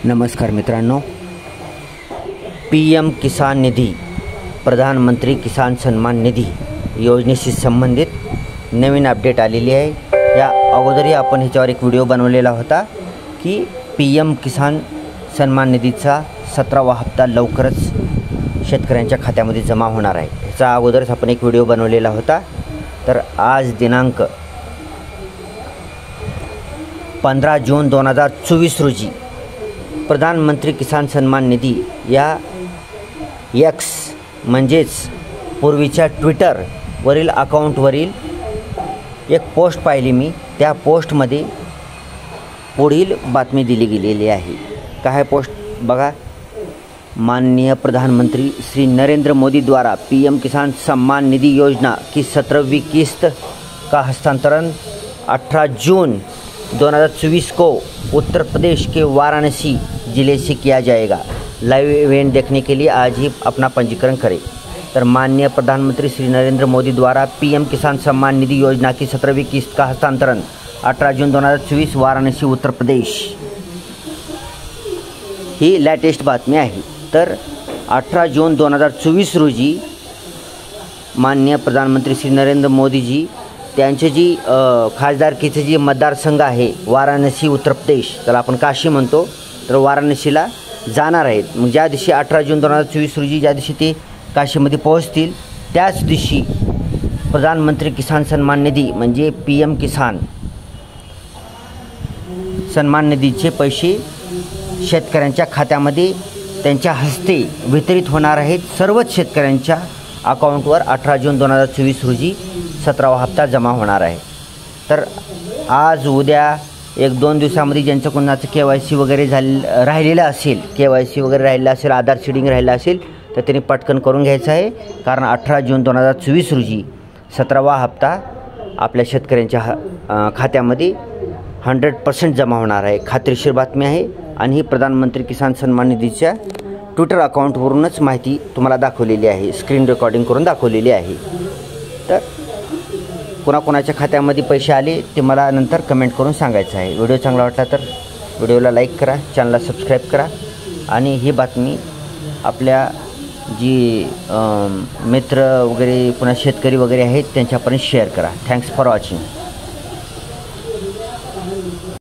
नमस्कार मित्रांनो, PM किसान निधी, प्रधानमंत्री किसान सन्मान निधी योजनेशी संबंधित नवीन अपडेट आलेली आहे। या अगोदरही आपण ह्याच्यावर एक व्हिडिओ बनवलेला होता की PM किसान सन्मान निधीचा 17वा हप्ता लवकरच शेतकऱ्यांच्या खात्यामध्ये जमा होणार आहे। ह्याचा अगोदरच आपण एक व्हिडिओ बनवलेला होता। तर आज दिनांक 15 जून 2024 रोजी प्रधानमंत्री किसान सन्मान निधी या एक्स म्हणजेच पूर्वीच्या ट्विटरवरील अकाउंटवरील एक पोस्ट पाहिली मी। त्या पोस्टमध्ये पुढील बातमी दिली गेलेली आहे। काय पोस्ट बघा। माननीय प्रधानमंत्री श्री नरेंद्र मोदी द्वारा PM किसान सम्मान निधि योजना की 17वीं किस्त का हस्तांतरण 18 जून 2024 को उत्तर प्रदेश के वाराणसी ज़िले से किया जाएगा। लाइव इवेंट देखने के लिए आज ही अपना पंजीकरण करें। तर माननीय प्रधानमंत्री श्री नरेंद्र मोदी द्वारा PM किसान सम्मान निधि योजना की 17वीं किस्त का हस्तांतरण 18 जून 2024 वाराणसी उत्तर प्रदेश, ही लेटेस्ट बातमी आहे। तर 18 जून 2024 रोजी माननीय प्रधानमंत्री श्री नरेंद्र मोदीजी त्यांचे जी खासदारकीचे जे मतदारसंघ आहे वाराणसी उत्तर प्रदेश, त्याला आपण काशी म्हणतो, तर वाराणसीला जाणार आहेत। मग ज्या दिवशी 18 जून 2024 रोजी ज्या दिवशी ते काशीमध्ये पोहोचतील त्याच दिवशी प्रधानमंत्री किसान सन्मान निधी म्हणजे PM किसान सन्मान निधीचे पैसे शेतकऱ्यांच्या खात्यामध्ये त्यांच्या हस्ते वितरित होणार आहेत। सर्वच शेतकऱ्यांच्या अकाउंटवर 18 जून 2024 रोजी 17वा हप्ता जमा होणार आहे। तर आज उद्या 1-2 दिवसामध्ये ज्यांचं कोणाचं KYC वगैरे राहिलेलं असेल, KYC वगैरे राहिलेलं असेल, आधार सीडिंग राहिलं असेल, तर त्यांनी पटकन करून घ्यायचं आहे। कारण 18 जून 2024 रोजी 17वा हप्ता आपल्या शेतकऱ्यांच्या खात्यामध्ये 100% जमा होणार आहे। खात्रीशीर बातमी आहे आणि ही प्रधानमंत्री किसान सन्मान निधीच्या ट्विटर अकाउंटवरूनच माहिती तुम्हाला दाखवलेली आहे, स्क्रीन रेकॉर्डिंग करून दाखवलेली आहे। तर कोणाकोणाच्या खात्यामध्ये पैसे आले ते मला नंतर कमेंट करून सांगायचं आहे। व्हिडिओ चांगला वाटला तर व्हिडिओला लाईक करा, चॅनलला सबस्क्राईब करा आणि ही बातमी आपल्या जी मित्र वगैरे पुन्हा शेतकरी वगैरे आहेत त्यांच्यापर्यंत शेअर करा। Thanks for watching.